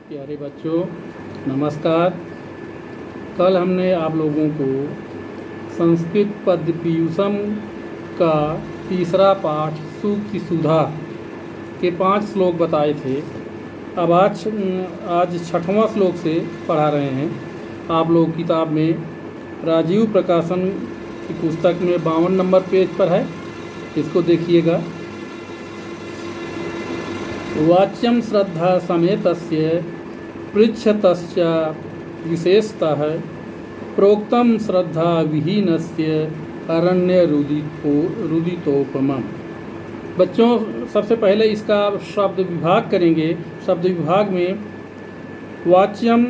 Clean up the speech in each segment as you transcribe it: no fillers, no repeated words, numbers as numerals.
प्यारे बच्चों, नमस्कार। कल हमने आप लोगों को संस्कृत पद्य पीयूषम का तीसरा पाठ सूक्ति सुधा के 5 श्लोक बताए थे। अब आज 6वां श्लोक से पढ़ा रहे हैं। आप लोग किताब में राजीव प्रकाशन की पुस्तक में 52 नंबर पेज पर है, इसको देखिएगा। वाच्यम श्रद्धा समेतस्य पृच्छतश्च विशेषतः प्रोक्तम श्रद्धा विहीनस्य अरण्य रुदितोपमम्। बच्चों, सबसे पहले इसका शब्द विभाग करेंगे। शब्द विभाग में वाच्यम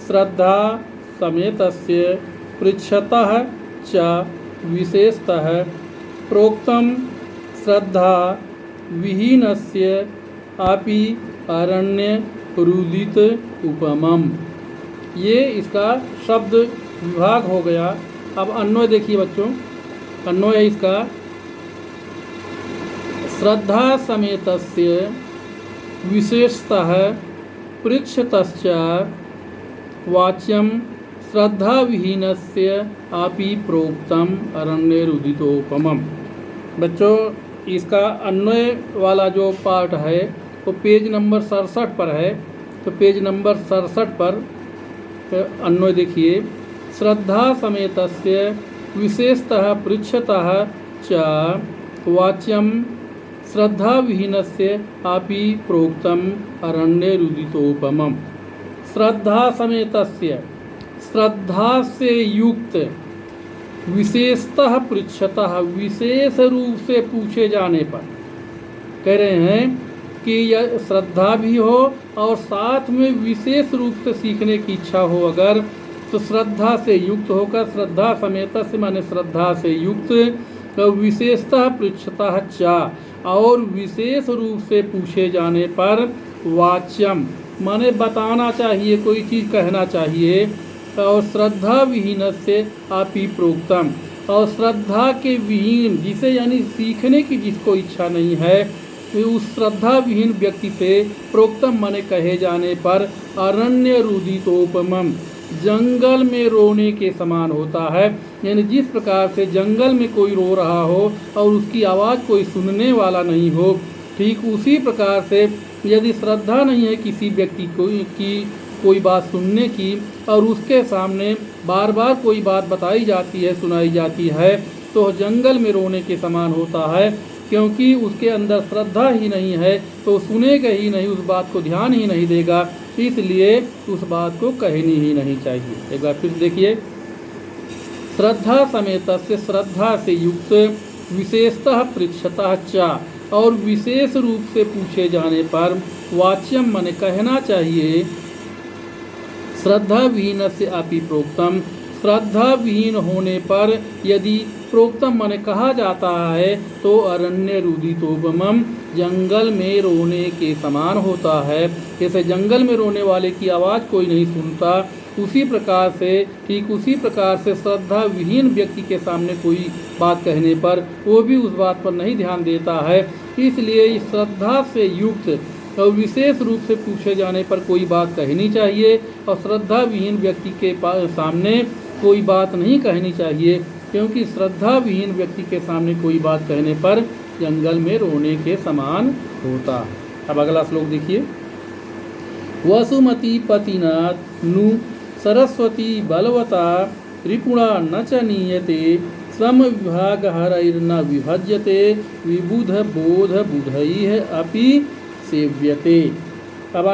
श्रद्धा समेतस्य पृच्छतः च विशेषतः प्रोक्तम श्रद्धा विहीनस्य अपि अरण्य रुदित उपमम्। ये इसका शब्द विभाग हो गया। अब अन्वय देखिए बच्चों। अन्वय है इसका श्रद्धा समेतस्य विशेषतः पृच्छतश्च वाच्यम श्रद्धा विहीनस्य अपि प्रोक्तम अरण्य रुदितोपमम्। बच्चों, इसका अन्वय वाला जो पार्ट है वो पेज नंबर 67 पर है। तो पेज नंबर 67 पर अन्वय देखिए। श्रद्धा समेतस्य विशेषतः पृच्छतः च वाच्यम श्रद्धा विहीनस्य अपि प्रोक्तम अरण्य रुदितोपमम्। श्रद्धा समेतस्य, श्रद्धा से युक्त, विशेषतः पृच्छतः, विशेष रूप से पूछे जाने पर। कह रहे हैं कि यह श्रद्धा भी हो और साथ में विशेष रूप से सीखने की इच्छा हो अगर, तो श्रद्धा से युक्त होकर, श्रद्धा समेत से माने श्रद्धा से युक्त, तो विशेषतः पृच्छतः च, और विशेष रूप से पूछे जाने पर वाच्यम माने बताना चाहिए, कोई चीज़ कहना चाहिए। और श्रद्धा विहीन से अपि प्रोक्तम, और श्रद्धा के विहीन, जिसे यानी सीखने की जिसको इच्छा नहीं है, उस श्रद्धा विहीन व्यक्ति से प्रोक्तम माने कहे जाने पर अरण्य रुदितोपमम्, जंगल में रोने के समान होता है। यानी जिस प्रकार से जंगल में कोई रो रहा हो और उसकी आवाज़ कोई सुनने वाला नहीं हो, ठीक उसी प्रकार से यदि श्रद्धा नहीं है किसी व्यक्ति को की कोई बात सुनने की, और उसके सामने बार बार कोई बात बताई जाती है, सुनाई जाती है, तो जंगल में रोने के समान होता है। क्योंकि उसके अंदर श्रद्धा ही नहीं है तो सुनेगा ही नहीं, उस बात को ध्यान ही नहीं देगा, इसलिए उस बात को कहनी ही नहीं चाहिए। एक बार फिर देखिए। श्रद्धा समेत से, श्रद्धा से युक्त, विशेषतः पृच्छतः च, और विशेष रूप से पूछे जाने पर वाच्यम माने कहना चाहिए, श्रद्धा विहीन से अपि प्रोक्तम, श्रद्धा विहीन होने पर यदि प्रोक्तम माने कहा जाता है तो अरण्य रुदितोपमम्, जंगल में रोने के समान होता है। जैसे जंगल में रोने वाले की आवाज़ कोई नहीं सुनता, उसी प्रकार से, ठीक उसी प्रकार से श्रद्धा विहीन व्यक्ति के सामने कोई बात कहने पर वो भी उस बात पर नहीं ध्यान देता है। इसलिए श्रद्धा से युक्त और विशेष रूप से पूछे जाने पर कोई बात कहनी चाहिए, और श्रद्धा विहीन व्यक्ति के सामने कोई बात नहीं कहनी चाहिए, क्योंकि श्रद्धा विहीन व्यक्ति के सामने कोई बात कहने पर जंगल में रोने के समान होता। अब अगला श्लोक देखिए। वसुमती पतिना नु सरस्वती बलवता रिपुणा न च नीयते सम विभाग हरैर्न विभज्यते विबुध बोध बुधैः अपि सेव्यते। अब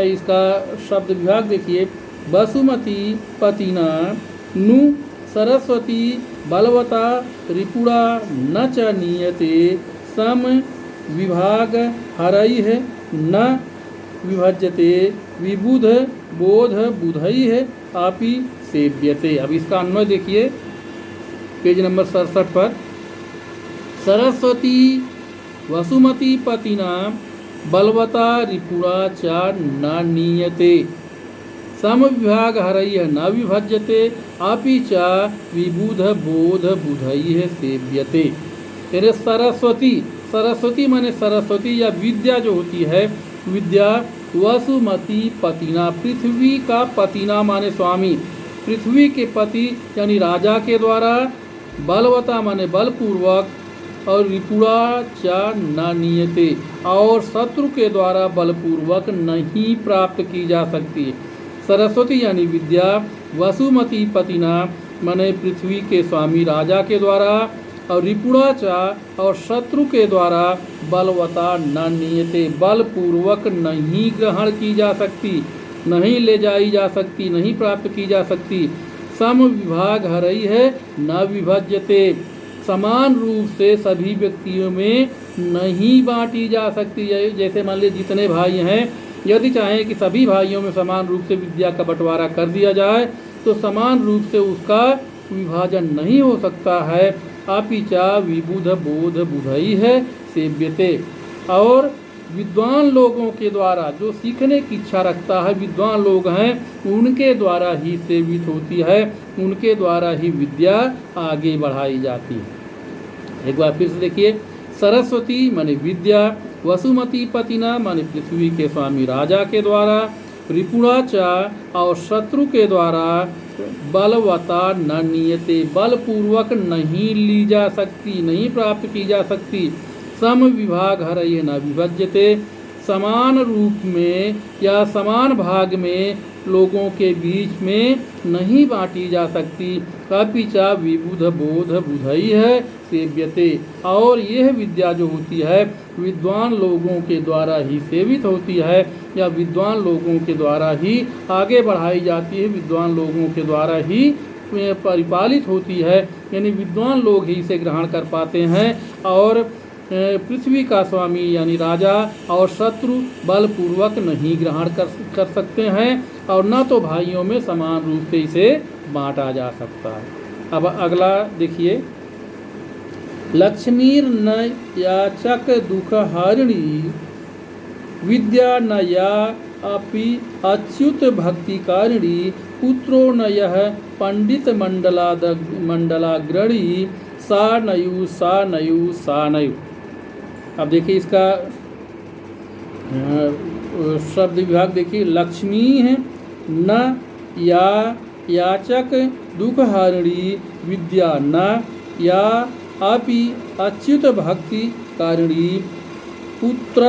इसका शब्द विभाग देखिए। वसुमती पतिना नु सरस्वती बलवता रिपुणा न च नीयते सम विभाग हरैः न विभज्यते विबुध बोध बुधैः अपि सेव्यते। अब इसका अन्वय देखिए पेज नंबर 67 पर। सरस्वती वसुमती पतिना बलवता रिपुणा च न नीयते सम विभाग हरैः न विभज्यते अपि च विबुध बोध बुधैः सेव्यते। सरस्वती, सरस्वती माने सरस्वती या विद्या जो होती है, विद्या वसुमती पतिना, पृथ्वी का पतिना माने स्वामी, पृथ्वी के पति यानी राजा के द्वारा, बलवता माने बलपूर्वक, और रिपुड़ा च न नियते, और शत्रु के द्वारा बलपूर्वक नहीं प्राप्त की जा सकती। सरस्वती यानी विद्या वसुमती पतिना माने पृथ्वी के स्वामी राजा के द्वारा, और रिपुड़ा च और शत्रु के द्वारा बलवता न नियते, बलपूर्वक नहीं ग्रहण की जा सकती, नहीं ले जाई जा सकती, नहीं प्राप्त की जा सकती। सम विभाग हरई है न विभज्यते, समान रूप से सभी व्यक्तियों में नहीं बांटी जा सकती। जैसे मान लीजिए जितने भाई हैं, यदि चाहें कि सभी भाइयों में समान रूप से विद्या का बंटवारा कर दिया जाए तो समान रूप से उसका विभाजन नहीं हो सकता है। अपिचा विबुध बोध बुधई है सेव्यते, और विद्वान लोगों के द्वारा, जो सीखने की इच्छा रखता है, विद्वान लोग हैं, उनके द्वारा ही सेवित होती है, उनके द्वारा ही विद्या आगे बढ़ाई जाती है। एक बार फिर से देखिए, सरस्वती माने विद्या, वसुमती पतिना माने पृथ्वी के स्वामी राजा के द्वारा, रिपुड़ा च और शत्रु के द्वारा, बलवता न नियते, बलपूर्वक नहीं ली जा सकती, नहीं प्राप्त की जा सकती। सम विभाग हरये न विभज्यते, समान रूप में या समान भाग में लोगों के बीच में नहीं बांटी जा सकती। अपिचा विबुध बोध बुधई है सेव्यते, और यह विद्या जो होती है विद्वान लोगों के द्वारा ही सेवित होती है, या विद्वान लोगों के द्वारा ही आगे बढ़ाई जाती है, विद्वान लोगों के द्वारा ही परिपालित होती है, यानी विद्वान लोग ही इसे ग्रहण कर पाते हैं। और पृथ्वी का स्वामी यानी राजा और शत्रु बलपूर्वक नहीं ग्रहण कर सकते हैं, और न तो भाइयों में समान रूप से इसे बांटा जा सकता है। अब अगला देखिए, लक्ष्मीर न याचक दुख हारिणी, विद्या न या अपि अच्युत भक्तिकारिणी, पुत्रो न यह पंडित मंडलाग्रणी, सा नयु सा नयु सा नयु। अब देखिए इसका शब्द विभाग देखिए, लक्ष्मी है न या याचक दुख हारिणी, विद्या न या अपि अच्युत भक्ति कारिणी, पुत्र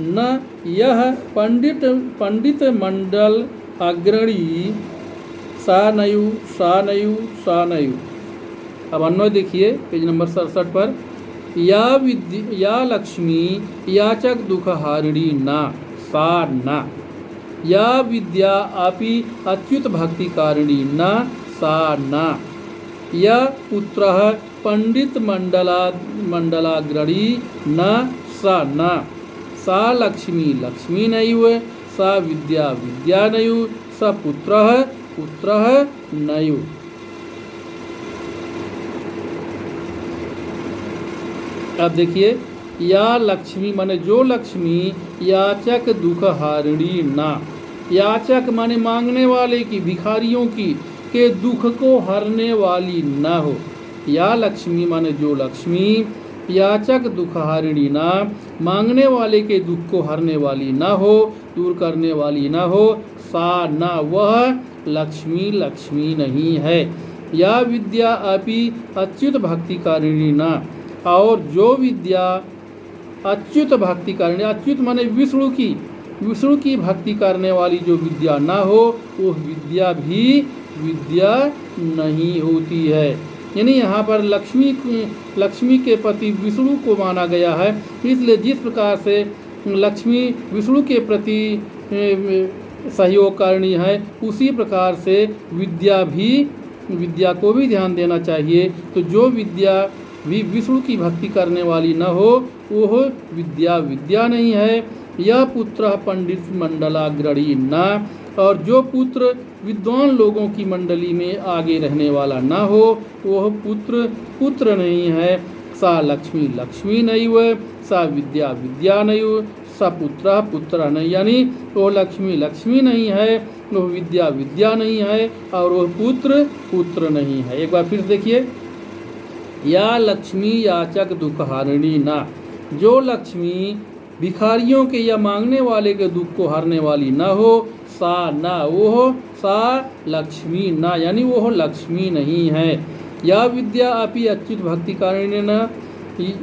न यह पंडित मंडल अग्रणी, सा नयु सा नयु सा नयु। अब अन्वय देखिए पेज नंबर 67 पर, या लक्ष्मी याचक दुख हारिणी ना, सा ना, या विद्या अपि अच्युत भक्ति कारिणी न, सा न, या पुत्र पंडित मंडलाग्रणी न, सा न, सा लक्ष्मी लक्ष्मी नयु, सा विद्या विद्या नयु, स पुत्र नयु। अब देखिए, या लक्ष्मी माने जो लक्ष्मी, याचक दुख हारिणी ना, याचक माने मांगने वाले की, भिखारियों की के दुख को हरने वाली न हो। या लक्ष्मी माने जो लक्ष्मी, याचक दुख हारिणी ना, मांगने वाले के दुख को हरने वाली न हो, दूर करने वाली न हो, सा न, वह लक्ष्मी लक्ष्मी नहीं है। या विद्या अपि अच्युत भक्तिकारिणी ना, और जो विद्या अच्युत भक्तिकारिणी, अच्युत माने विष्णु की भक्ति करने वाली जो विद्या ना हो, वो विद्या भी विद्या नहीं होती है। यानी यहाँ पर लक्ष्मी के प्रति विष्णु को माना गया है, इसलिए जिस प्रकार से लक्ष्मी विष्णु के प्रति सहयोगकारिणी है, उसी प्रकार से विद्या को भी ध्यान देना चाहिए। तो जो विद्या भी विष्णु की भक्ति करने वाली न हो, वो विद्या नहीं है। यह पुत्र पंडित मंडलाग्रणी न, और जो पुत्र विद्वान लोगों की मंडली में आगे रहने वाला न हो, वह पुत्र नहीं है। सा लक्ष्मी लक्ष्मी नयु, सा विद्या विद्या नयु, सा पुत्र नहीं, यानी वो लक्ष्मी लक्ष्मी नहीं है, वो विद्या विद्या नहीं है, और वह पुत्र नहीं है। एक बार फिर देखिए, या लक्ष्मी याचक दुख हारिणी ना, जो लक्ष्मी भिखारियों के या मांगने वाले के दुख को हरने वाली न हो, सा न वो हो, सा लक्ष्मी न, यानी वो हो लक्ष्मी नहीं है। या विद्या अपि अच्युत भक्ति कारिणी न,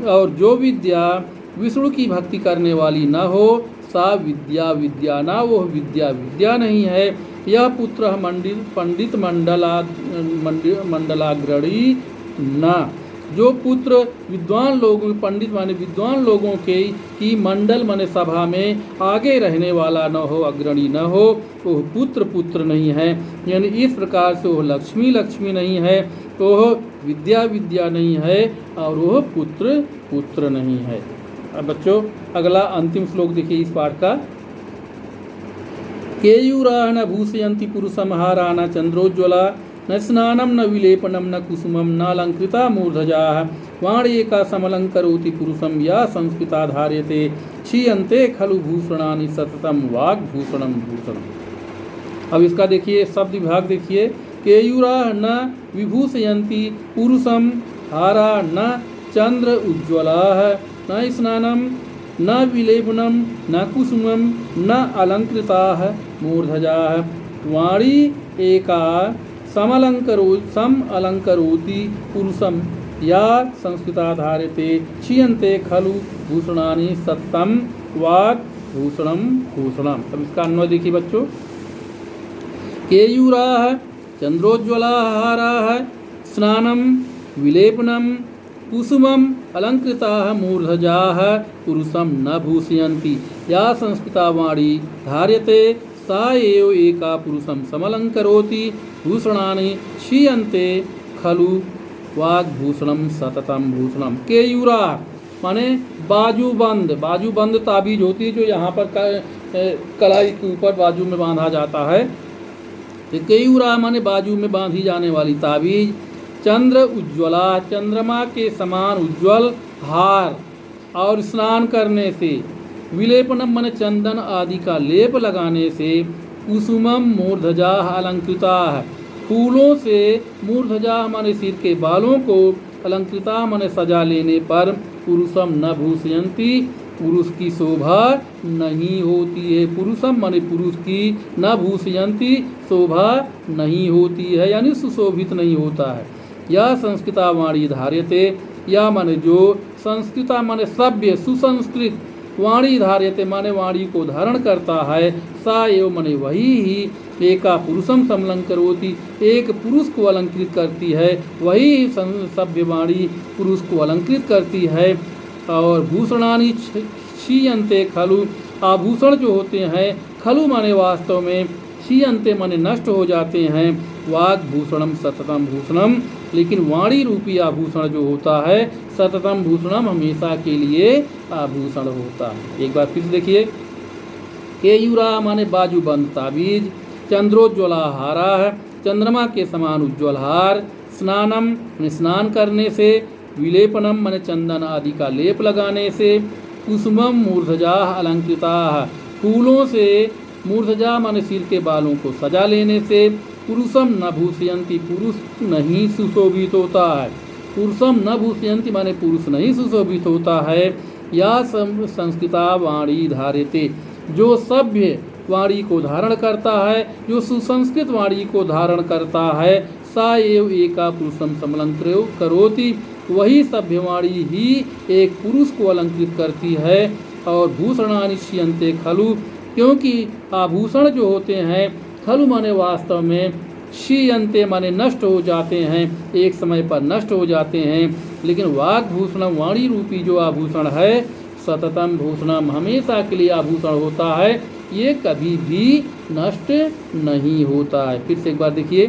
और जो विद्या विष्णु की भक्ति करने वाली न हो, सा विद्या विद्या न, वो विद्या विद्या नहीं है। यह पुत्र पंडित मंडलाग्रणी न, जो पुत्र विद्वान लोगों, पंडित माने विद्वान लोगों के की मंडल माने सभा में आगे रहने वाला न हो, अग्रणी न हो, वह पुत्र पुत्र नहीं है। यानी इस प्रकार से वह लक्ष्मी लक्ष्मी नहीं है, वह विद्या विद्या नहीं है, और वह पुत्र पुत्र नहीं है। अब बच्चों अगला अंतिम श्लोक देखिए इस पाठ का। केयूरा न भूषयन्ति पुरुषम हारा न चंद्रोज्ज्वला, न स्नानं न विलेपनं न कुसुमं न अलंकृता मूर्धजाः, वाण्येका समलंकरोति पुरुषं या संस्कृता धार्यते, क्षीयन्ते खलु भूषणानि सततं वाग्भूषणं भूषणम्। अब इसका देखिए शब्द विभाग देखिए। केयूरा न विभूषयन्ति पुरुषं हारा न चंद्र उज्ज्वलाः, न स्नानं न विलेपनं न कुसुमं न अलंकृताः मूर्धजाः, वाणी एका समलंकरोति पुरुषं या संस्कृता धार्यते, क्षीयन्ते खलु भूषणानि सत्तं वाग्भूषणं भूषणम्। अब इसका अन्वय देखिए बच्चों। केयूराः चंद्रोज्ज्वलाः हाराः, स्नानं विलेपनं कुसुमम् अलंकृताः मूर्धजाः, पुरुषं न भूषयन्ति, या संस्कृता वाणी धार्यते, सा एव एका पुरुषं समलंकरोति, भूषणानि क्षीयन्ते खलु वाग्भूषणं सततं भूषणम्। केयूरा माने बाजूबंद, बाजूबंद ताबीज होती है जो यहाँ पर कलाई के ऊपर बाजू में बांधा जाता है। केयूरा माने बाजू में बांधी जाने वाली ताबीज। चंद्र उज्ज्वला, चंद्रमा के समान उज्ज्वल हार, और स्नान करने से, विलेपनम माने चंदन आदि का लेप लगाने से, कुसुमम मूर्धजा अलंकृता, फूलों से मूर्धजा माने सिर के बालों को, अलंकृता माने सजा लेने पर, पुरुषम न भूषयन्ति, पुरुष की शोभा नहीं होती है। पुरुषम माने पुरुष की, न भूषयन्ति शोभा नहीं होती है, यानी सुशोभित नहीं होता है। या संस्कृता वाणी धार्यते, या माने जो संस्कृता माने सभ्य सुसंस्कृत, वाणी धार्यते माने वाणी को धारण करता है, सा एव माने वही ही एका पुरुषम समलंकरोति, एक पुरुष को अलंकृत करती है, वही सभ्य वाणी पुरुष को अलंकृत करती है। और भूषणानि क्षीयन्ते खलु, आभूषण जो होते हैं, खलु माने वास्तव में, क्षीयन्ते माने नष्ट हो जाते हैं, वाग्भूषणम सततम भूषणम, लेकिन वाणी रूपी आभूषण जो होता है, सततम भूषणम हमेशा के लिए आभूषण होता है। एक बार फिर देखिए। केयूरा माने बाजूबंद ताबीज, चंद्रोज्ज्वला हारा है, चंद्रमा के समान उज्ज्वल हार, स्नानम स्नान करने से, विलेपनम माने चंदन आदि का लेप लगाने से, कुसुमम मूर्धजा अलंकृता, फूलों से, मूर्धजा माने सिर के बालों को सजा लेने से, पुरुषम न भूषयन्ति, पुरुष नहीं सुशोभित होता है। पुरुषम न भूषयन्ति माने पुरुष नहीं सुशोभित होता है। या संस्कृता वाणी धार्यते, जो सभ्य वाणी को धारण करता है, जो सुसंस्कृत वाणी को धारण करता है, सा एव एका पुरुषम समलंकृत करोति, वही सभ्य वाणी ही एक पुरुष को अलंकृत करती है। और भूषणानि क्षीयन्ते खलु, क्योंकि आभूषण जो होते हैं, खलु माने वास्तव में, क्षीयन्ते माने नष्ट हो जाते हैं, एक समय पर नष्ट हो जाते हैं, लेकिन वाग्भूषणम वाणी रूपी जो आभूषण है, सततम भूषणम हमेशा के लिए आभूषण होता है, ये कभी भी नष्ट नहीं होता है। फिर से एक बार देखिए।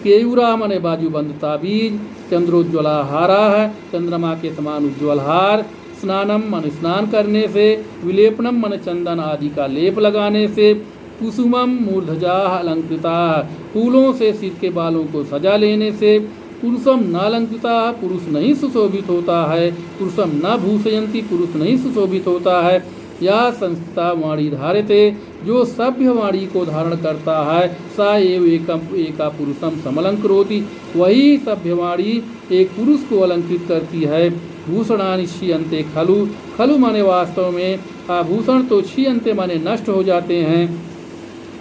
केयूरा माने बाजूबंद ताबीज, चंद्रोज्ज्वला हारा है, चंद्रमा के समान उज्ज्वल हार, स्नानम माने स्नान करने से, विलेपनम माने चंदन आदि का लेप लगाने से, कुसुमम मूर्धजा अलंकृता, फूलों से सिर के बालों को सजा लेने से, पुरुषम न अलंकृता, पुरुष नहीं सुशोभित होता है, पुरुषम न भूषयन्ति, पुरुष नहीं सुशोभित होता है। या संस्कृता वाणी धार्यते, जो सभ्य वाणी को धारण करता है, सा एव एका पुरुषम समलंकरोति, वही सभ्य वाणी एक पुरुष को अलंकृत करती है। भूषणानि क्षीयन्ते खलु। खलु माने वास्तव में आभूषण तो क्षीयन्ते माने नष्ट हो जाते हैं,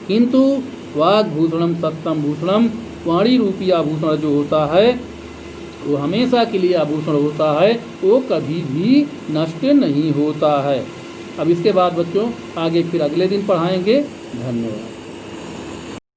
किंतु वाग्भूषणम सत्यम भूषणम, वाणी रूपी आभूषण जो होता है वो हमेशा के लिए आभूषण होता है, वो कभी भी नष्ट नहीं होता है। अब इसके बाद बच्चों आगे फिर अगले दिन पढ़ाएंगे। धन्यवाद।